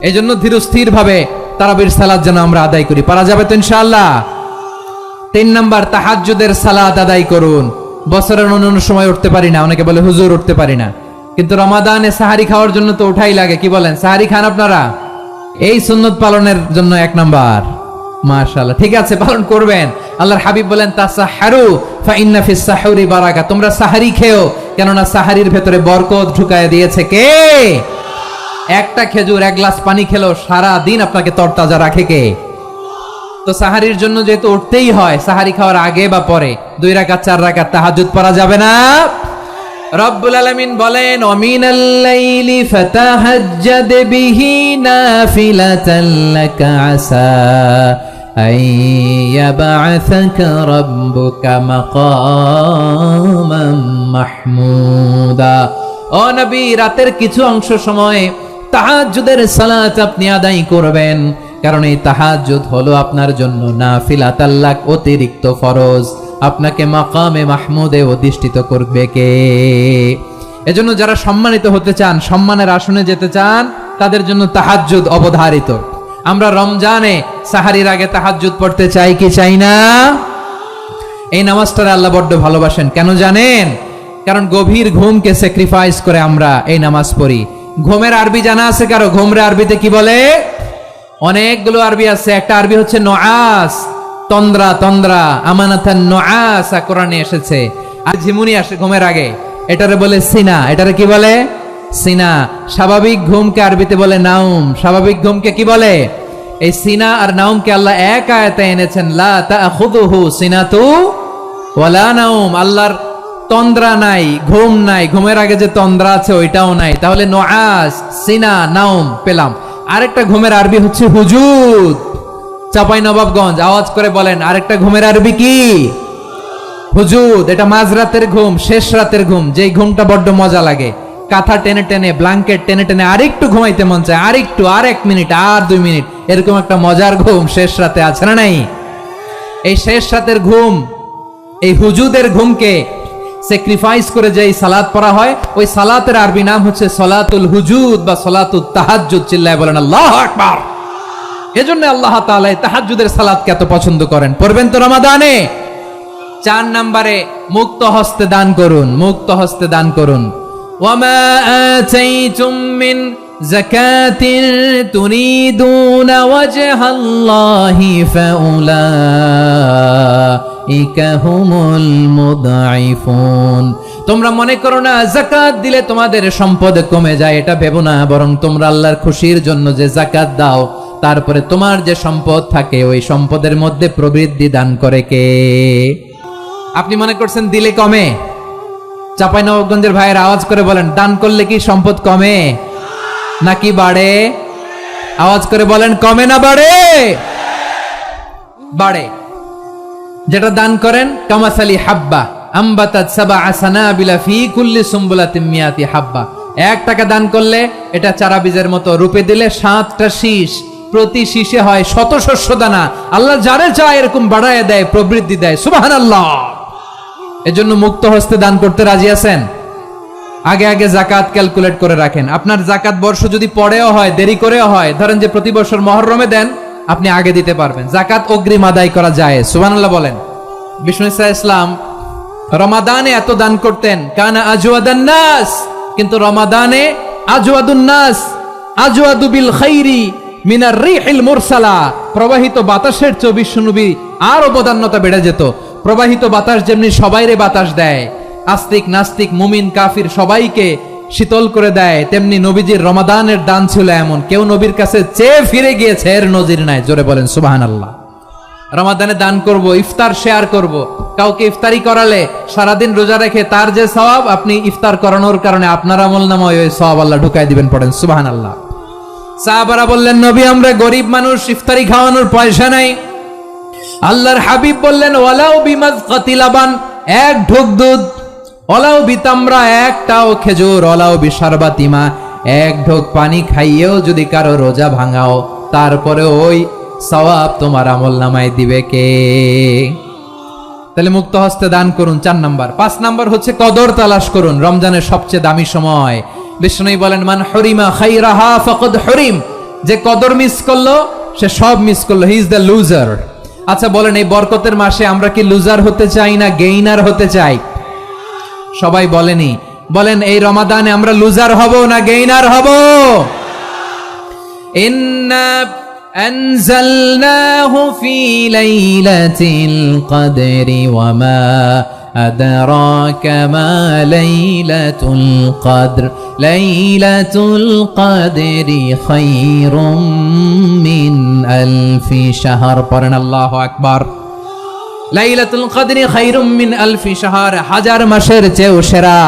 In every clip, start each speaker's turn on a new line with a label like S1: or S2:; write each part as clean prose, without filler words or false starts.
S1: এই জন্য ধীরস্থির ভাবে তারাবির সালাত যেন আমরা আদায় করি। পারা যাবে তো ইনশাআল্লাহ? 3 নাম্বার, তাহাজ্জুদের সালাত আদায় করুন। বছরের অন্য সময় উঠতে পারি না, অনেকে বলে হুজুর উঠতে পারি না, কিন্তু রমাদানে সাহারি খাওয়ার জন্য তো উঠাই লাগে। কি বলেন, সাহারি খান আপনারা? এই সুন্নত পালনের জন্য 1 নাম্বার। মাশাআল্লাহ, ঠিক আছে, পালন করবেন। আল্লাহর হাবিব বলেন তাসাহহারু ফা ইন্না ফিস সাহুরি বারাকা, তোমরা সাহারি খেও, কেননা সাহারির ভেতরে বরকত ঢুকায় দিয়েছে কে? একটা খেজুর, 1 গ্লাস পানি খেলো সারা দিন আপনাকে তরতাজা রাখে কে? তো সাহারির জন্য যেহেতু উঠতেই হয়, সাহারি খাওয়ার আগে বা পরে 2 রাকাত 4 রাকাত তাহাজ্জুদ পড়া যাবে না? রব্বুল আলামিন বলেন ওয়ামিনাল লাইলি ফাতাহাজ্জাদ বিহি নাফিলাতান লাকা আসা আইয়াবআসাকা রাব্বুকা মাকামান মাহমুদা। ও নবী, রাতের কিছু অংশ সময় তাহাজ্জুদের সালাত আপনি আদায় করবেন, কারণ এই তাহাজ্জুদ হলো আপনার জন্য নাফিলাতাল লাক, অতিরিক্ত ফরজ। আপনাকে মাকামে মাহমুদে অধিষ্ঠিত করবে কে? এজন্য যারা সম্মানিত হতে চান, সম্মানের আসনে যেতে চান, তাদের জন্য তাহাজ্জুদ অবধারিত। আমরা রমজানে সাহারির আগে তাহাজ্জুদ পড়তে চাই কি চাই না? এই নামাজটারে আল্লাহ বড্ড ভালোবাসেন। কেন জানেন? কারণ গভীর ঘুমকে স্যাক্রিফাইস করে আমরা এই নামাজ পড়ি। ঘুমের আরবি জানা আছে কারো? ঘুমরে আরবিতে কি বলে? অনেকগুলো আরবি আছে। একটা আরবি হচ্ছে নুআস, তন্দ্রা, তন্দ্রা, আমানাতান নুআস কোরআনে এসেছে। আর ঝিমুনি আসে ঘুমের আগে, এটারে বলে সিনা। এটারে কি বলে? সিনা। স্বাভাবিক ঘুমকে আরবিতে বলে নাউম। স্বাভাবিক ঘুমকে কি বলে? এই সিনা আর নাউমকে আল্লাহ এক আয়াতে এনেছেন, লা তাখুযুহু সিনাতু ওয়ালা নাউম। আল্লাহর তন্দ্রা নাই, ঘুম নাই। ঘুমের আগে যে তন্দ্রা আছে ওইটাও নাই। তাহলে নুআস, সিনা, নাউম পেলাম। আরেকটা ঘুমের আরবি হচ্ছে হুজুদ। চাঁপাইনবাবগঞ্জ আওয়াজ করে বলেন, আরেকটা ঘুমের আরবি কি? হুজুদ। এটা মাঝরাতের ঘুম, শেষ রাতের ঘুম, যেই ঘুমটা বড্ড মজা লাগে। কাঁথা টেনে টেনে, ব্ল্যাঙ্কেট টেনে টেনে আরেকটু ঘুমাইতে মন চায়, আরেকটু, আর 1 মিনিট, আর 2 মিনিট, এরকম একটা মজার ঘুম শেষ রাতে আছে না নাই? এই শেষ রাতের ঘুম, এই হুজুদের ঘুমকে স্যাক্রিফাইস করে যে সালাত পড়া হয়, ওই সালাতের আরবি নাম হচ্ছে সলাতুল হুজুদ বা সলাতুত তাহাজ্জুদ। চিল্লায় বলেন আল্লাহু আকবার। এজন্য আল্লাহ তাআলা তাহাজ্জুদের সালাতকে এত পছন্দ করেন। পড়বেন তো রমাদানে। 4 নম্বরে, মুক্ত হস্তে দান করুন। মুক্ত হস্তে দান করুন। ওয়ামা আতাইতুম মিন যাকাতিন তুরিদুনা ওয়াজহাল্লাহি ফাউলাইকা হুমুল মুদঈফুন। তোমরা মনে করো না যাকাত দিলে তোমাদের সম্পদ কমে যায়, এটা ভেবো না। বরং তোমরা আল্লাহর খুশির জন্য যে যাকাত দাও, তারপরে তোমার যে সম্পদ থাকে ওই সম্পদের মধ্যে প্রবৃদ্ধি দান করে কে? আপনি মনে করছেন দিলে কমে? চাঁপাইনবাবগঞ্জের ভাইয়ের আওয়াজ করে বলেন, দান করলে কি সম্পদ কমে নাকি বাড়ে? আওয়াজ করে বলেন, কমে না বাড়ে? বাড়ে। যেটা দান করেন, কামাসালি হাব্বা আম্বাতাত সাবআ সানাবিলা ফি কুল্লি সুম্বুলাতিন মিয়াতি হাব্বা। 1 টাকা দান করলে এটা চারা বীজের মতো, রূপে দিলে 7টা শীষ, প্রতি শীষে হয় 100 শস্য দানা। আল্লাহ যারে চায় এরকম বাড়ায় দেয়, প্রবৃদ্ধি দেয়। সুবহানাল্লাহ। এজন্য মুক্ত হস্তে দান করতে রাজি আছেন? আগে আগে যাকাত ক্যালকুলেট করে রাখেন। আপনার যাকাত বর্ষ যদি পরেও হয়, দেরি করেও হয়, ধরেন যে প্রতি বছর মুহররমে দেন, আপনি আগে দিতে পারবেন। যাকাত অগ্রিম আদায় করা যায়। সুবহানাল্লাহ বলেন। বিষ্ণু ঈসা ইসলাম রমাদানে এত দান করতেন, কানা আজওয়াদান নাস, কিন্তু রমাদানে আজওয়াদুন নাস আজওয়াদু বিল খাইরি মিনার রিহিল মুরসালা। প্রবাহিত বাতাসের চেয়ে বিশ্বনবী আরো বদান্যতা বেড়ে যেত। প্রবাহিত বাতাস যেমনি সবাইরে বাতাস দেয়, আস্তিক নাস্তিক মুমিন কাফির সবাইকে শীতল করে দেয়, তেমনি নবীজির রমাদানের দান ছিল এমন, কেউ নবীর কাছে চেয়ে ফিরে গিয়েছে এর নজির নাই। জোরে বলেন সুবহানাল্লাহ। রমাদানে দান করব, ইফতার শেয়ার করব। কাউকে ইফতারি করালে সারাদিন রোজা রেখে তার যে সওয়াব, আপনি ইফতার করানোর কারণে আপনার আমলনামায় ওই সওয়াব আল্লাহ ঢুকাই দিবেন। পড়েন সুবহানাল্লাহ। সাহাবারা বললেন, নবী আমরা গরিব মানুষ, ইফতারি খাওয়ানোর পয়সা নাই। আল্লাহর হাবিব বললেন, ওয়ালাউ বিমাযকাতি লাবান, 1 ঢোক দুধ, ওয়ালাউ বিতামরা, 1টাও খেজুর, ওয়ালাউ বিশারবাতিমা, 1 ঢোক পানি খাইয়েও যদি কারো রোজা ভাঙাও, তারপরে ওই সওয়াব তোমার আমলনামায় দিবে কে? তাহলে মুক্ত হস্তে দান করুন 4 নাম্বার। 5 নাম্বার হচ্ছে কদর তালাশ করুন। রমজানের সবচেয়ে দামি সময়। বিষ্ণু বলেন, মান হুরিমা খাইরাহা ফাকাদ হুরিম। যে কদর মিস করলো সে সব মিস করলো, হি ইজ দ্য লুজার। আচ্ছা বলেন, এই বরকতের মাসে আমরা কি লুজার হতে চাই না গেইনার হতে চাই? সবাই বলেনি, বলেন এই রমাদানে আমরা লুজার হব না গেইনার হব? ইন্না আনজালনাহু ফি লাইলাতিল কদরি ওয়া মা আদরাকা মা লাইলাতুল কদর লাইলাতুল কদরি খায়রুম মিন আলফি শাহর। পড়েন আল্লাহু আকবার। লাইলাতুল কদরি খায়রুম মিন আলফি শাহর, হাজার মাসের চেয়েও সেরা।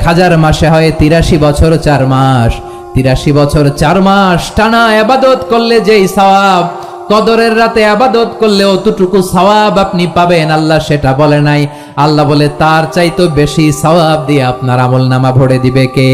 S1: 1000 মাসে হয় 83 বছর 4 মাস। 83 বছর 4 মাস টানা ইবাদত করলে যেই সওয়াব, কদরের রাতে ইবাদত করলে অতটুকু সওয়াব আপনি পাবেন, আল্লাহ সেটা বলে নাই। আল্লাহ বলে তার চাইতে বেশি সওয়াব দিয়ে আপনার আমলনামা ভরে দিবে কে?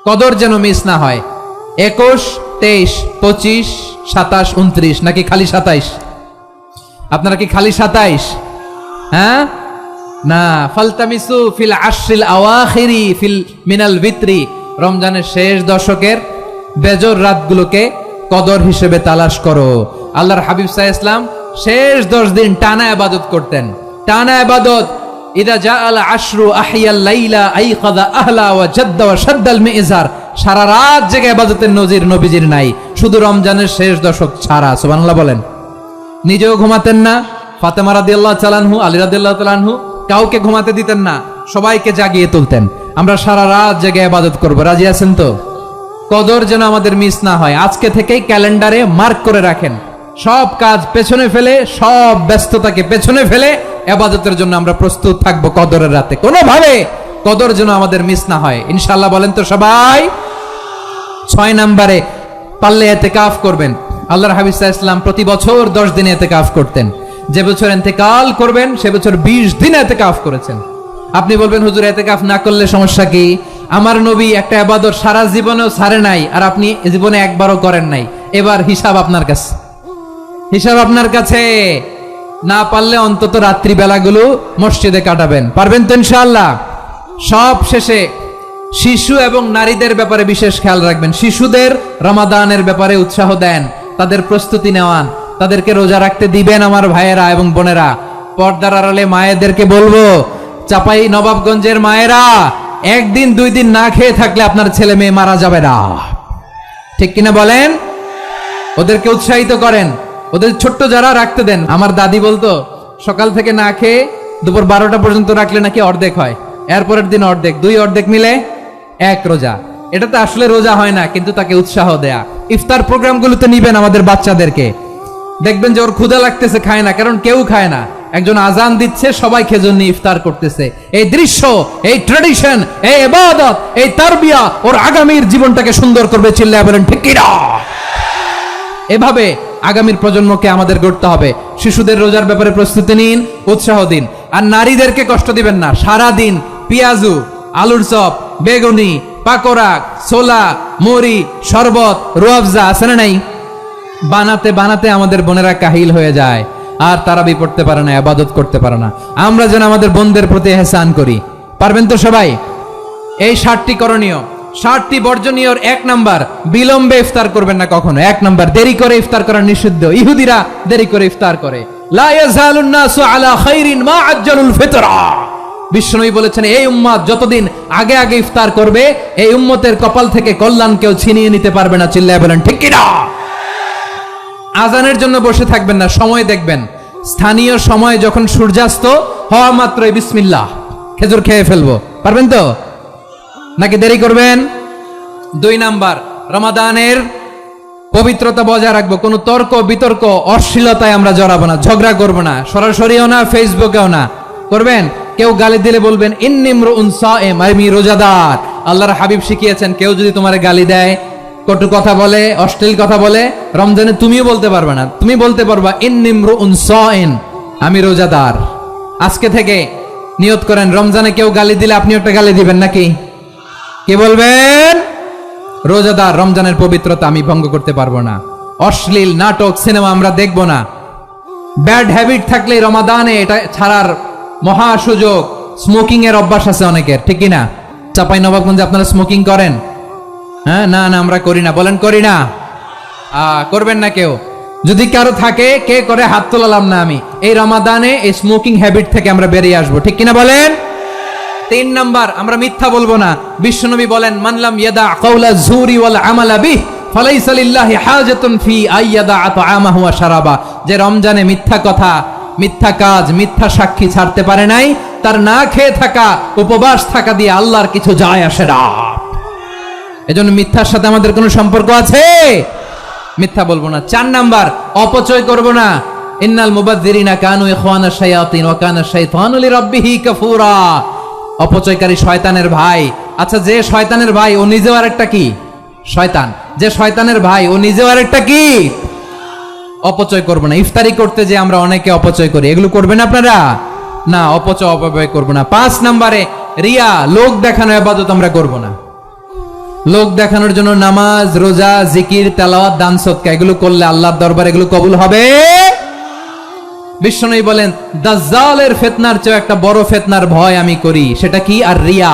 S1: কদর যেন মিস না হয়। 21, 23, 25, 27, 29 নাকি খালি 27? আপনারা কি খালি 27? হ্যাঁ না, ফালতামিসু ফিল আশরিল আওয়াখিরি ফিল মিনাল ভিতরি, রমজানের শেষ দশকের বেজর রাতগুলোকে কদর হিসেবে তালাশ করো। আল্লাহর হাবিব সাল্লাল্লাহু আলাইহি ওয়াসাল্লাম শেষ 10 দিন টানা ইবাদত করতেন, টানা ইবাদত। ইদা জাআল আশরু আহিয়াল লাইলা আইকাযা আহলা ওয়া জাদ্দা ওয়া শাদ্দাল মিজার, সারা রাত জেগে ইবাদতের নজির নবীজির নাই, শুধু রমজানের শেষ দশক ছাড়া। সুবহানাল্লাহ বলেন। নিজেও ঘুমাতেন না, ফাতেমা রাদিয়াল্লাহু তাআলা আনহু, আলী রাদিয়াল্লাহু তাআলা আনহু কাউকে ঘুমাতে দিতেন না, সবাইকে জাগিয়ে তুলতেন। আমরা সারা রাত জেগে ইবাদত করব, রাজি আছেন তো? কদর যেন আমাদের মিস না হয়। আজকে থেকেই ক্যালেন্ডারে মার্ক করে রাখেন, সব কাজ পেছনে ফেলে, সব ব্যস্ততাকে পেছনে ফেলে ইবাদতের জন্য আমরা প্রস্তুত থাকবো কদরের রাতে। কোনোভাবে কদর যেন আমাদের মিস না হয়, ইনশাআল্লাহ বলেন তো সবাই। 6 নম্বরে পারলে ইতিকাফ করবেন। আল্লাহর হাবিব সাল্লাল্লাহু আলাইহি ওয়াসাল্লাম প্রতি বছর 10 দিন ইতিকাফ করতেন। যে বছর ইন্তেকাল করবেন সে বছর 20 দিন ইতিকাফ করেছেন। আপনি বলবেন হুজুর ইতিকাফ না করলে সমস্যা কি? আমার নবী একটা ইবাদত সারা জীবনেও ছাড়ে নাই, আর আপনি জীবনে একবারও করেন নাই। এবার হিসাব আপনার কাছে, হিসাব আপনার কাছে। না পারলে অন্তত রাত্রি বেলাগুলো মসজিদে কাটাবেন, পারবেন তো ইনশাআল্লাহ? সব শেষে শিশু এবং নারীদের ব্যাপারে বিশেষ খেয়াল রাখবেন। শিশুদের রমাদানের ব্যাপারে উৎসাহ দেন, তাদের প্রস্তুতি নেওয়ান, তাদেরকে রোজা রাখতে দিবেন। আমার ভাইয়েরা এবং বোনেরা, পর্দার আড়ালে মায়েদেরকে বলবো, চাপাই নবাবগঞ্জের মায়েরা, 1 দিন 2 দিন না খেয়ে থাকলে আপনার ছেলে মেয়ে মারা যাবে না, ঠিক কিনা বলেন? ওদেরকে উৎসাহিত করেন, ওদের ছোট্ট যারা রাখতে দেন। আমার দাদি বলতো সকাল থেকে না খেয়ে দুপুর 12টা পর্যন্ত রাখলে নাকি অর্ধেক হয়, এরপরের দিন অর্ধেক, 2 অর্ধেক মিলে 1 রোজা। এটা তো আসলে রোজা হয় না, কিন্তু তাকে উৎসাহ দেয়া। ইফতার প্রোগ্রামগুলোতে নিবেন আমাদের বাচ্চাদেরকে, দেখবেন যে ওর ক্ষুধা লাগতেছে, খায় না, কারণ কেউ খায় না। একজন আজান দিচ্ছে, সবাই খেজুর নিয়ে ইফতার করতেছে। এই দৃশ্য, এই ট্র্যাডিশন, এই ইবাদত, এই তারবিয়া ওর আগামীর জীবনটাকে সুন্দর করবে। চিল্লায় বলেন ঠিক কি না? এভাবে আগামীর প্রজন্মকে আমাদের গড়তে হবে। শিশুদের রোজার ব্যাপারে প্রস্তুতি নিন, উৎসাহ দিন। আর নারীদেরকে কষ্ট দিবেন না। সারা দিন পেঁয়াজু, আলুর চপ, বেগুনি, পাকোড়া, ছোলা, মুড়ি, শরবত, রুয়াবজা আছে না নাই? বানাতে বানাতে আমাদের বোনেরা কাহিল হয়ে যায়, আর তারাবি পড়তে পারে না, ইবাদত করতে পারে না। আমরা যেন আমাদের বোনদের প্রতি ইহসান করি, পারবেন তো সবাই? এই 7টি করণীয়, 7টি বর্জনীয়র 1 নাম্বার, বিলম্বে ইফতার করবেন না কখনো। 1 নাম্বার, দেরি করে ইফতার করা নিষিদ্ধ। ইহুদিরা দেরি করে ইফতার করে। লা ইয়াজালুন নাসু আলা খাইরিন মা আজ্জালুল ফিতরা। বিশ্বনবী বলেছেন, এই উম্মত যতদিন আগে আগে ইফতার করবে, এই উম্মতের কপাল থেকে কল্যাণ কেউ ছিনিয়ে নিতে পারবে না। চিল্লায় বলেন ঠিক কি না? আজানের জন্য বসে থাকবেন না, সময় দেখবেন। স্থানীয় সময় যখন সূর্যাস্ত হওয়া মাত্রই বিসমিল্লাহ, খেজুর খেয়ে ফেলবো, পারবেন তো? নাকি দেরি করবেন? 2 নাম্বার, রমাদানের পবিত্রতা বজায় রাখবো। কোনো তর্ক বিতর্ক অশ্লীলতায় আমরা জড়াবো না, ঝগড়া করবো না, সরাসরিও না, ফেসবুকেও না। করবেন কেউ গালি দিলে বলবেন ইন্নিমরুন সায়েম, আমি রোজাদার। আল্লাহর হাবিব শিখিয়েছেন, কেউ যদি তোমার গালি দেয়, কটু কথা বলে, অশ্লীল কথা বলে, রমজানে তুমিও বলতে পারবে না। তুমি বলতে পারবা ইন্নিমরুন সায়েম, আমি রোজাদার। আজকে থেকে নিয়ত করেন, রমজানে কেউ গালি দিলে আপনি একটা গালি দিবেন নাকি? কি বলবেন? রোজাদার, রমজানের পবিত্রতা আমি ভঙ্গ করতে পারবো না। অশ্লীল নাটক, সিনেমা আমরা দেখবো না। ব্যাড হ্যাবিট থাকলে রমাদানে এটা ছাড়ার মহা সুযোগ। স্মোকিং এর অভ্যাস আছে অনেকের, ঠিক কিনা? চাপাই নবাবগঞ্জে আপনারা স্মোকিং করেন? হ্যাঁ, না না আমরা করি না, বলেন করি না। করবেন না কেউ? যদি কারো থাকে, কে করে হাত তোলালাম না আমি। এই রমাদানে এই স্মোকিং হ্যাবিট থেকে আমরা বেরিয়ে আসবো, ঠিক কিনা বলেন? 3 নাম্বার, আমরা মিথ্যা বলবো না। বিশ্বনবী বলেন, মানলাম ইয়াদা কাওলা যুরি ওয়াল আমালা বিহি ফালাইসা লিল্লাহি হাজাতুন ফি আইয়াদা আতআমাহু ওয়া শারাবা। যে রমজানে মিথ্যা কথা, মিথ্যা কাজ, মিথ্যা সাক্ষী ছাড়তে পারে নাই, তার না খেয়ে থাকা, উপবাস থাকা দিয়ে আল্লাহর কিছু যায় আসে না। এজন্য মিথ্যার সাথে আমাদের কোনো সম্পর্ক আছে? মিথ্যা বলবো না। 4 নাম্বার, অপচয় করব না। ইন্নাল মুবাযযিরিনা কানু ইখওয়ানাশ শায়াতিন ওয়া কানা শাইতানু লিরাব্বিহি কাফুরা। অপচয়কারী শয়তানের ভাই। আচ্ছা, যে শয়তানের ভাই ও নিজেও আরেকটা কি? শয়তান। যে শয়তানের ভাই ও নিজেও আরেকটা কি? অপচয় করব না। ইফতারি করতে যে আমরা অনেকে অপচয় করি, এগুলো করবেন আপনারা? না, অপচয় করব না। 5 নম্বরে, রিয়া, লোক দেখানো ইবাদত আমরা করব না। লোক দেখানোর জন্য নামাজ, রোজা, জিকির, তেলাওয়াত, দান সদকা এগুলো করলে আল্লাহর দরবারে এগুলো কবুল হবে? বিশ্বনবী বলেন, দাজ্জালের ফিতনার চেয়ে একটা বড় ফিতনার ভয় আমি করি, সেটা কি? আর রিয়া,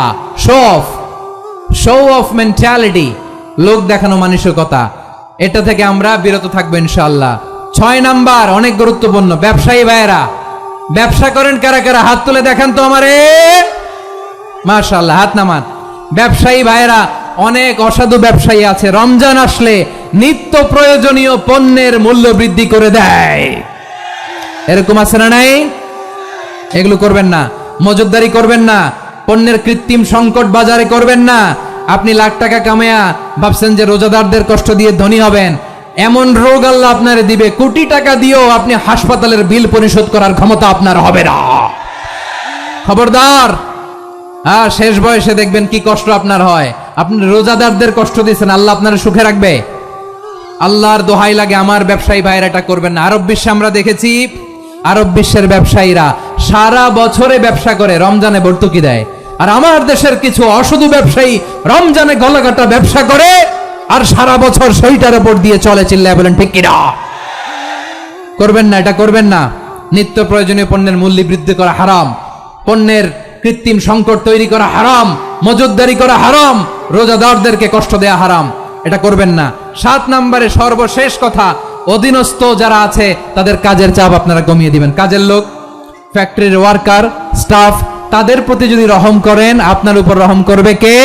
S1: শো অফ মেন্টালিটি, লোক দেখানো মানসিকতা। এটা থেকে আমরা বিরত থাকবো ইনশাআল্লাহ। 6 নাম্বার, অনেক গুরুত্বপূর্ণ। ব্যবসায়ী ভাইয়েরা, ব্যবসা করেন কারা কারা? হাত তুলে দেখান তো আমারে। মাশাআল্লাহ, হাত নামান। ব্যবসায়ী ভাইয়েরা, অনেক অসাধু ব্যবসায়ী আছে, রমজান আসলে নিত্য প্রয়োজনীয় পণ্যের মূল্য বৃদ্ধি করে দেয়। এরকম আছে না নাই? এগুলো করবেন না। মজুদদারি করবেন না। পণ্যের কৃত্রিম সংকট বাজারে করবেন না। আপনি লাখ টাকা কামায়া ভাবছেন যে রোজাদারদের কষ্ট দিয়ে ধনী হবেন, এমন রোগ আল্লাহ আপনারে দিবে, কোটি টাকা দিয়েও আপনি হাসপাতালের বিল পরিশোধ করার ক্ষমতা আপনার হবে না। খবরদার। শেষ বয়সে দেখবেন কি কষ্ট আপনার হয়। আপনি রোজাদারদের কষ্ট দিচ্ছেন, আল্লাহ আপনার সুখে রাখবে? আল্লাহর দোহাই লাগে, আমার ব্যবসায়ী ভাইয়েরা এটা করবেন না। আরব বিশ্বে আমরা দেখেছি, আরব বিশ্বের ব্যবসায়ীরা সারা বছরে ব্যবসা করে, রমজানে ভর্তুকি দেয়। আর আমার দেশের কিছু অসাধু ব্যবসায়ী রমজানে গলাকাটা ব্যবসা করে আর সারা বছর সেইটার উপর দিয়ে চলে। চিল্লায় বলেন ঠিক কিনা? করবেন না, এটা করবেন না। নিত্য প্রয়োজনীয় পণ্যের মূল্য বৃদ্ধি করা হারাম, পণ্যের কৃত্রিম সংকট তৈরি করা হারাম, মজুদদারি করা হারাম, রোজাদারদেরকে কষ্ট দেয়া হারাম, এটা করবেন না। 7 নম্বরে সর্বশেষ কথা, অধীনস্থ যারা আছে তাদের কাজের চাপ আপনারা কমিয়ে দিবেন। কাজের লোক, ফ্যাক্টরির ওয়ার্কার, স্টাফ, তাদের প্রতি যদি রহম করেন, আপনার উপর রহম করবে কে?